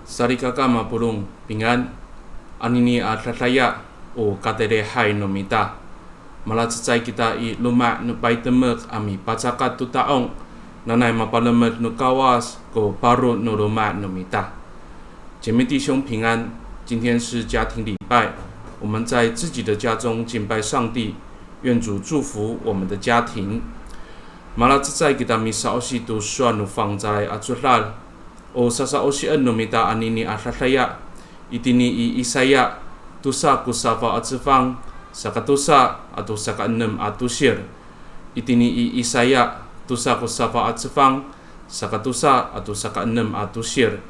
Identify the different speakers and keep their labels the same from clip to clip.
Speaker 1: Sarikaka mapulong pingan anini atlataya o katere hai no mita malatsay kita I luma no paitemek ami pacakat tu taong nanay mapalamet no kawas ko paro no luma no mita。姐妹弟兄平安，今天是家庭礼拜，我们在自己的家中敬拜上帝，愿主祝福我们的家庭。malatsay kita misaosi tu suanu fang zalay atsulal。O sasaosian no mita anini atlataya itini I Isaya tusa kusafa atsifang sakatusa atau sakaenam atusir itini I Isaya tusa kusafa atsifang sakatusa atau sakaenam atusir。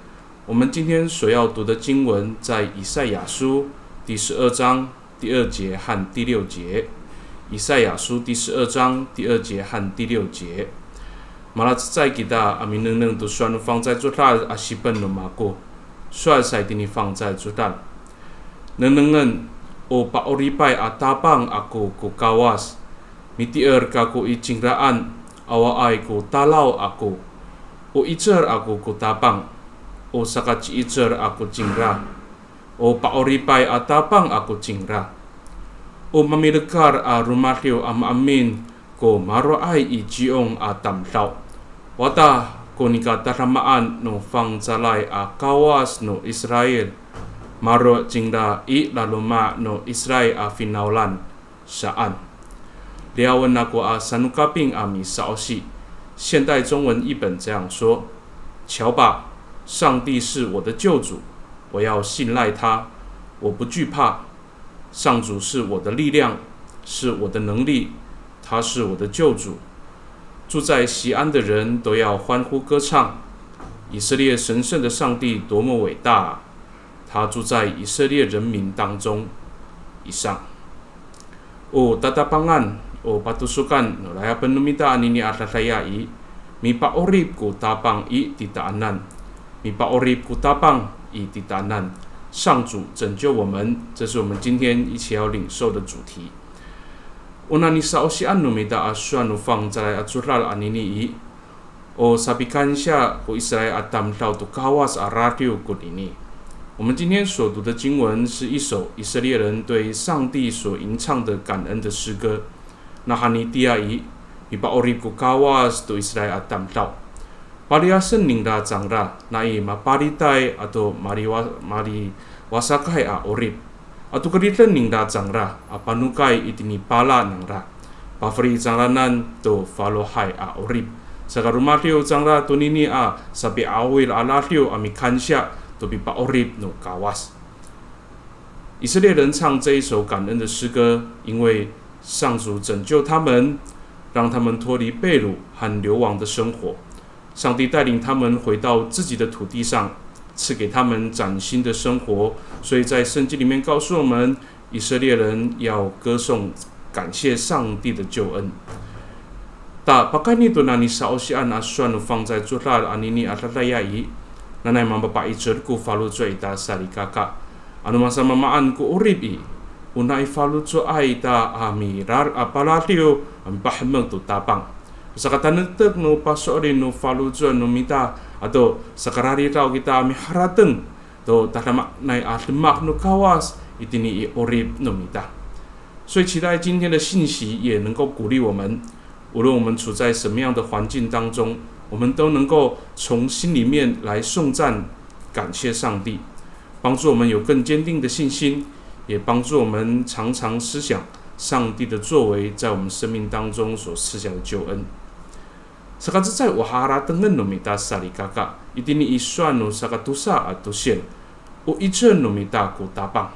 Speaker 1: 我们今天所要读的经文在以赛亚书第12章第2节和第6节。以赛亚书第12章第2节和第6节。malatsay kita amin neng tu suanu fang在主tal asipan no mako sual sai tini fang在主tal nenengen o paoripay atapang ako ko kawas mitier kako I cingraan awaay ko talaw ako o icer ako ko tapang o sakaci icer ako cingra o paoripay atapang ako cingra o mamilekar a rumatyo amin ko maroay I jiong atamtaw wata ko nikataramaan no fang zalay a kawas no Israel maro jingda I laluma no Israel a finaulan saan liawan ako a sanukaping ami saosi。现代中文译本这样说：瞧吧，上帝是我的救主，我要信赖他，我不惧怕。上主是我的力量，是我的能力，他是我的救主。住在锡安的人都要欢呼歌唱，以色列神圣的上帝多么伟大啊！他住在以色列人民当中。以上。O tatapangan o patusukan no layapan numita anini atlatayai mi paorip ku tapang I titaanan mi paorip ku tapang I titaanan。上主拯救我们，这是我们今天一起要领受的主题。Una saosian no mita asuanu fang zalay atsulal anini I o sabikan siya ko Israel atamtaw tu kawas aratiu ko ini。我们今天所读的经文是一首以色列人对上帝所吟唱的感恩的诗歌。那哈尼蒂亚伊mi paorip ko kawas tu Israel atamtaw pariasan ningda zangra na I maparitay atau mari wasakai a orip。Atu kaditan ningda zangra apanukay itini pala nangra pafri zangranan to falohai a orib sakarumatio zangra to nini a sabi awil alatio amikansya to bi pa orib no kawas。以色列人唱这一首感恩的诗歌，因为上主拯救他们，让他们脱离被掳和流亡的生活。上帝带领他们回到自己的土地上，赐给他们崭新的生活。所以在圣经里面告诉我们，以色列人要歌颂感谢上帝的救恩。Ta pakai nito na ni saosian asuan fang在主tal anini atlatayai nanay mabapaitser ko falutso ita sarikaka ano masamamaan ko uribi unay falutso ay ita amirar apalatio ang pahmeng to tapang sa katanagtag no pasorin no falutso no mita atau sakarari tao kita ami harateng to tatama nay atlemak no kawas itini I orib no mita。所以期待今天的信息也能够鼓励我们，无论我们处在什么样的环境当中，我们都能够从心里面来颂赞感谢上帝，帮助我们有更坚定的信心，也帮助我们常常思想上帝的作为在我们生命当中所赐下的救恩。Sakatsay wahara tengen no mita sarikaka itini isuan no sakatusa atusir o ichen no mita ko tapang。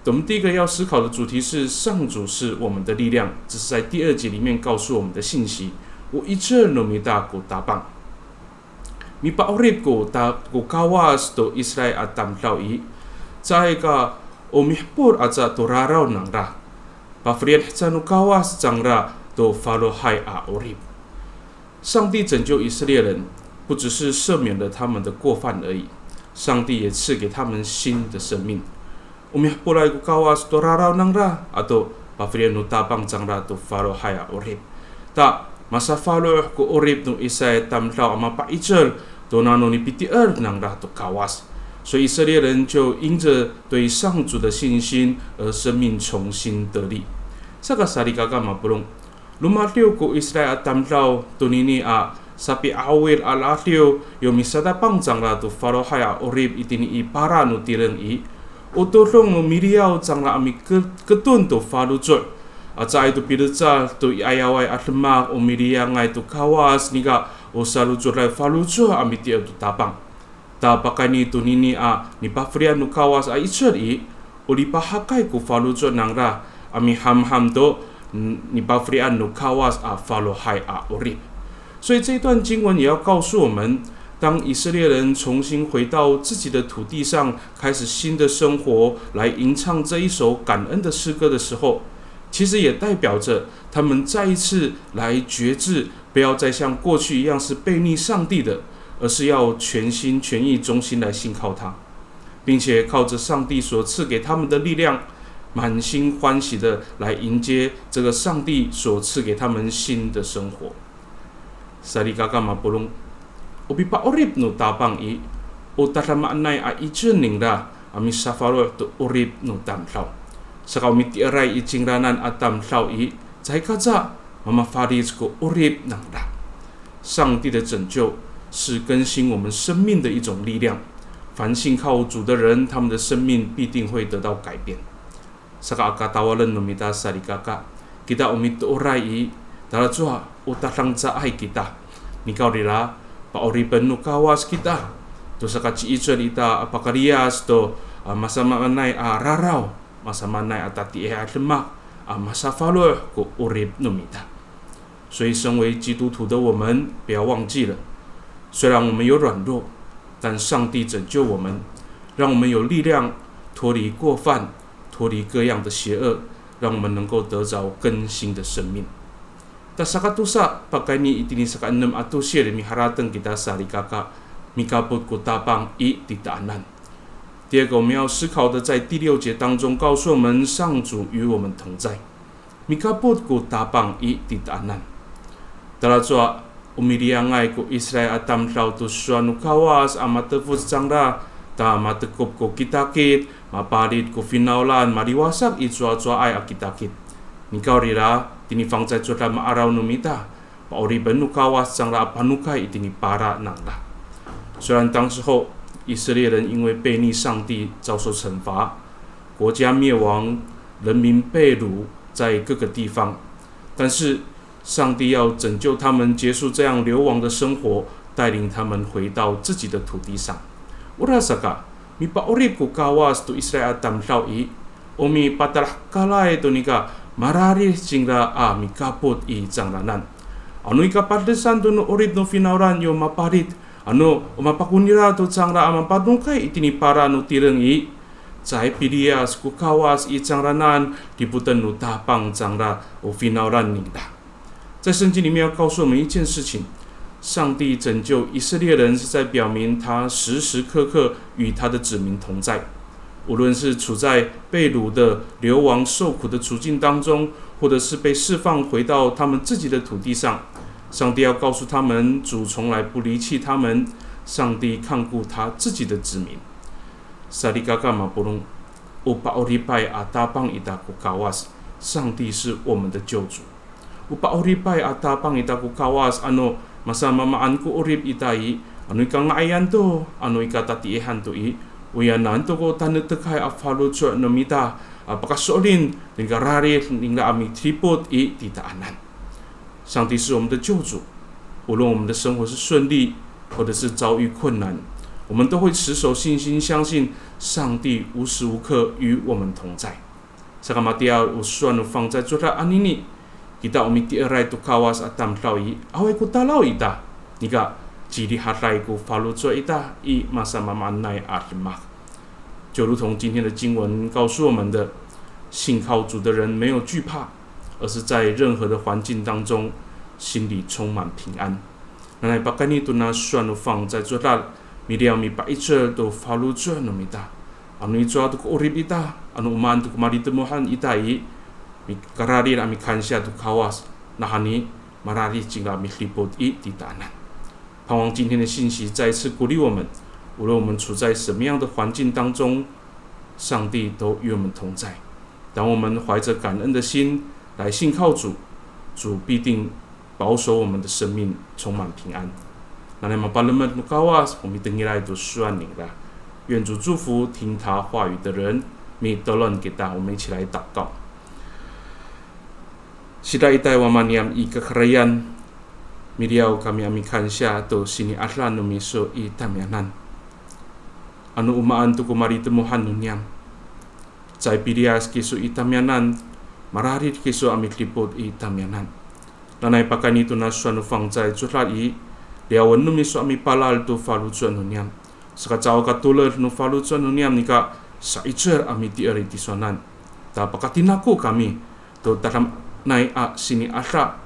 Speaker 1: 我们第一个要思考的主题是上主是我们的力量，这是在第2节里面告诉我们的信息。o ichen no mita ko tapang mi paorip ko kawas to Israel atamtaw I zay ka o mihpur aza to raraw nangra pafrian hitsanu kawas zangra to falohai a orib。上帝拯救以色列人，不只是赦免了他们的过犯而已，上帝也赐给他们新的生命。umihpulay ko kawas to raraw nangra ato pafrian no tapang zangra to falohai a orib。ta masafalo ko orib no Israel tamtaw amapaitser to nano ni pitier nangra to kawas 所以以色列人就因着对上主的信心而生命重新得力。Saka sarikaga mapulong lumatyo ko Israel at tamlaw tunini sapi awil alatyo yo misada pangzangla tu farohaya orib itini para no tireng utulong no miriaw zangla ami ketun tu falujol aca itu pideca tu ayawai atlemak o miria ngai tu kawas niga o salujol falujo ami tia tu tapang ta pakani tu nini ni pafrian no kawas ichur o di pahakai ku falujo nangra ami ham do你巴弗利安努卡瓦法罗海orib， 所以这一段经文也要告诉我们，当以色列人重新回到自己的土地上，开始新的生活，来吟唱这一首感恩的诗歌的时候，其实也代表着他们再一次来决志，不要再像过去一样是悖逆上帝的，而是要全心全意忠心来信靠他，并且靠着上帝所赐给他们的力量，满心欢喜的来迎接这个上帝所赐给他们新的生活。Sarikaga mapulong ubi pa orib no tabang o tatama anay ichning ra ami safaro to orib no tamlaw. Saka umiti aray ichingranan at tamlaw在kaza mama faris ko orib nang ra。上帝的拯救是更新我们生命的一种力量，凡信靠主的人，他们的生命必定会得到改变。Saka katawalan no mita sarikaka kita umit orai dala jua utatang zaay kita nikau rila pa oriben no kawas kita to saka chiichel ita apakarias to masama manay raraw masama manay atati atlemak masafalo ko orib no mita。所以身为基督徒的我们不要忘记了，虽然我们有软弱，但上帝拯救我们，让我们有力量脱离过犯，脱离各样的邪恶，让我们能够得着更新的生命。Ta sakatusa pagkani itini sa kaanam atusir miharatang kita sarikaka mikaput ko tapang titaanan。第二个，我们要思考的，在第6节当中告诉我们，上主与我们同在。mikaput ko tapang titaanan。Dala jua umiriangay ko Israel atam tlaw to suanu kawas amatefus jangda ta matekop ko kitakit mapalit ko finaulan mariwasak itsua-tsua ay akitakit. Nikaw rira tinifang在做他们araw numita pa oriben no kawas jangda panukai itini para nangda。虽然当时候以色列人因为悖逆上帝遭受惩罚，国家灭亡，人民被掳在各个地方，但是上帝要拯救他们，结束这样流亡的生活，带领他们回到自己的土地上。Urasaka mi paorib ko kawas to Israel tamlaw omi patarkalay to nika marari jingra mi kapot janglanan. Ano ikapadlesan to no orib no finauran yo maparit ano mapakunira to jangla mapadungkay itini para no tireng在Pilias ku kawas janglanan diputan no tapang jangla o finauran ningda。在圣经里面要告诉我们一件事情，上帝拯救以色列人是在表明他时时刻刻与他的子民同在，无论是处在被掳的流亡受苦的处境当中，或者是被释放回到他们自己的土地上，上帝要告诉他们，主从来不离弃他们，上帝看顾他自己的子民。上帝是我们的救主。Upa oripay atapang itaku kawas ano masama maan ko orip itai ano ikang ayan to ano ikatatihan to uyanan to ko tanutekay afalo cho nomita apakasolin lingarari linga ami tripot titaanan。上帝是我们的救主，无论我们的生活是顺利或者是遭遇困难，我们都会持守信心，相信上帝无时无刻与我们同在。Sakamatiya usuan ufang在做他anini。kita umiti erai tu kawas atam tlawi awai ku talau ita nika jiri hatai ku falu zo ita masa mamanai armak。就如同今天的经文告诉我们的，信靠主的人没有惧怕，而是在任何的环境当中心里充满平安。那bakani tu na suanu fang在做他Miriam mi pa ichel tu falu zo no mita anu ichwa tu urib ita anu uman tu maritemuhan ita karari ami kansya tu kawas nahani marari jingla mi lipot titaanan。盼望今天的信息再一次鼓励我们，无论我们处在什么样的环境当中，上帝都与我们同在。当我们怀着感恩的心来信靠主，主必定保守我们的生命充满平安。那么巴勒们努高啊，我们等一来都算你了。愿主祝福听他话语的人，米德伦给他，我们一起来祷告。Sida itai wamaniam i kekerayan Miriau kami amikhansya to sini atlan no miso i tamianan anu umaan tu kumari temuhan nunyam Cai pirias kiso i tamianan mararit kiso amiklipot i tamianan Nanay pakani tu nasuan ufang cai cutlat i Liawan no miso amipalal tu falucuan nunyam Sakacao katuler no falucuan nunyam nika sa icer amiti eritisonan Ta pakatinaku kami to dalam nai a sini asra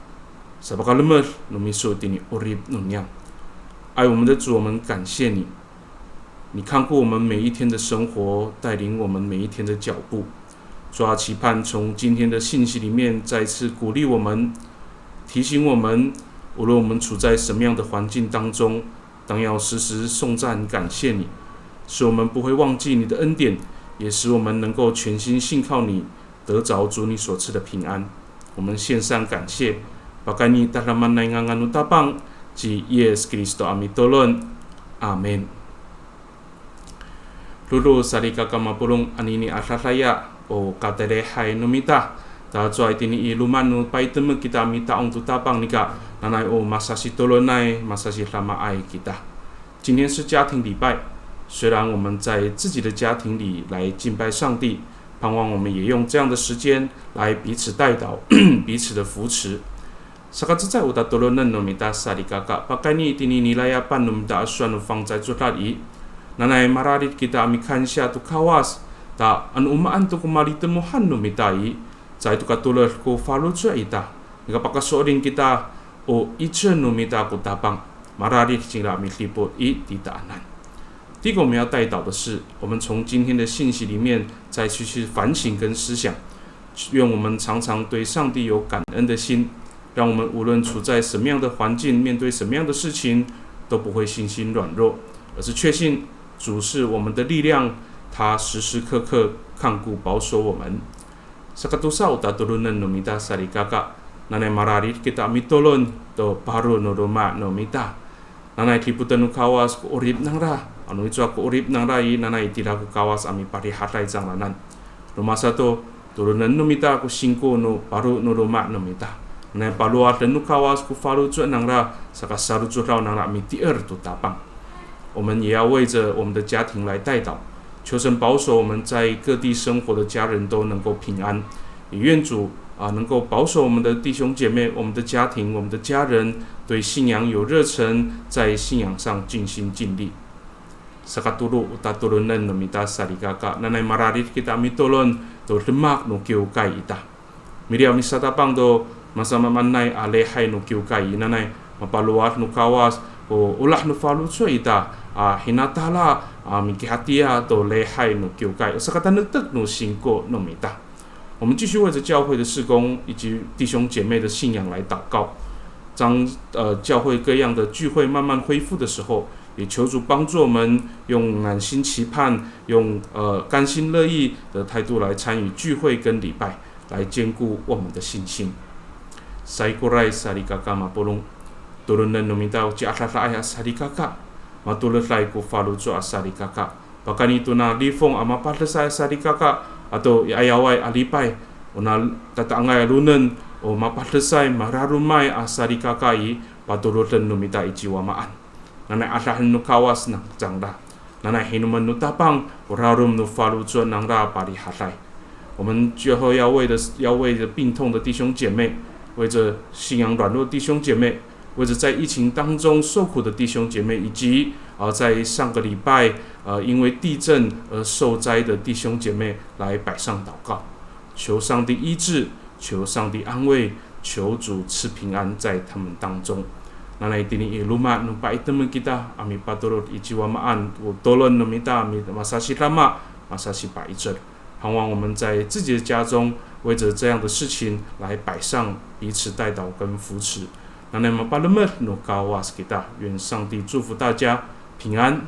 Speaker 1: sabakalemer no miso tini orib nunyam爱我们的主，我们感谢你，你看顾我们每一天的生活，带领我们每一天的脚步。主啊，期盼从今天的信息里面再次鼓励我们，提醒我们，无论我们处在什么样的环境当中，当要时时颂赞感谢你，使我们不会忘记你的恩典，也使我们能够全心信靠你，得着主你所赐的平安。我们献上感谢，Pakani dalam naingangan utapang Ji Yesus Kristo ami tolon. Amen. Lulu sarika kamapulong anini asasaya o katere hai numita. Ta joai tini ilumanu paitemu kita mita ong tutapang nika nanai o masasi tolonai masasi lama ai kita. 今天是家庭礼拜，虽然我们在自己的家庭里来敬拜上帝，盼望我们也用这样的时间来彼此代祷，彼此的扶持。Sakatsa uta tolonan no mita sarikaka pakani tini nilaya pan no mita asuan no fang zai zutari nanai mararit kita amikhansya tu kawas ta an umaan tu kumari temuhan no mitai zai tu katuler ko falucu ita nika pakasorin kita o ichen no mita kutapang mararit jingla mitlipot i ditaanan。第一个我们要带导的是，我们从今天的信息里面再去反省跟思想，愿我们常常对上帝有感恩的心。让我们无论处在什么样的环境，面对什么样的事情，都不会信心软弱，而是确信主是我们的力量，他时时刻刻看顾保守我们。Sakatusa uta tulunan no mita sarikaka, nanay mararit kita mitolon to paro no roma no mita. Nanay kliputan no kawas ko urip nang ra, ano ito ako urip nang ra i nanay tila ko kawas ami parihatay janglanan. Rumasa to tulunan no mita ko singko no paro no roma no mita. Na palua tenu kawas ku falu zuan nang ra saka saru zu rao nang ra mi第二tu tapang。我们也要为着我们的家庭来代祷，求神保守我们在各地生活的家人都能够平安，也愿主能够保守我们的弟兄姐妹、我们的家庭、我们的家人对信仰有热忱，在信仰上尽心尽力。Sakatulu utatulunan no mita sarikaka nanay mararit kita mitolon to lemak no kiukai ita. Miriam misatapang do masama manay alehai no kiukai nanay mapaluat no kawas o ulah no falucu ita hinatala mikihatia to lehai no kiukai sakatanutek no singko no mita。我们继续为着教会的事工以及弟兄姐妹的信仰来祷告。当教会各样的聚会慢慢恢复的时候，也求主帮助我们用满心期盼、用甘心乐意的态度来参与聚会跟礼拜，来坚固我们的信心。Saikurai sarikaka mapulong turunan numitaw ci atlaya sarikaka matulot lai ko falucu sarikaka bahkan itu na lifong amapatlasay sarikaka atau ayawai alipay una tatangay lunen o mapatlasay mararumay sarikaka i patulutan numita ijiwamaan nanay atlahan no kawas ng jangda nanay hinuman no tapang rarum no falucu ng ra parihatay。我们最后要为着病痛的弟兄姐妹，为着信仰软弱弟兄姐妹，为着在疫情当中受苦的弟兄姐妹，以及在上个礼拜因为地震而受灾的弟兄姐妹来摆上祷告，求上帝医治，求上帝安慰，求主赐平安在他们当中。Nanay tini iluma no paitemu kita ami paturut ijiwamaan tolon no mita ami masasi lama masasi paicer。盼望我们在自己的家中为着这样的事情来摆上彼此代祷跟扶持。那么巴勒们诺高瓦斯给大，愿上帝祝福大家平安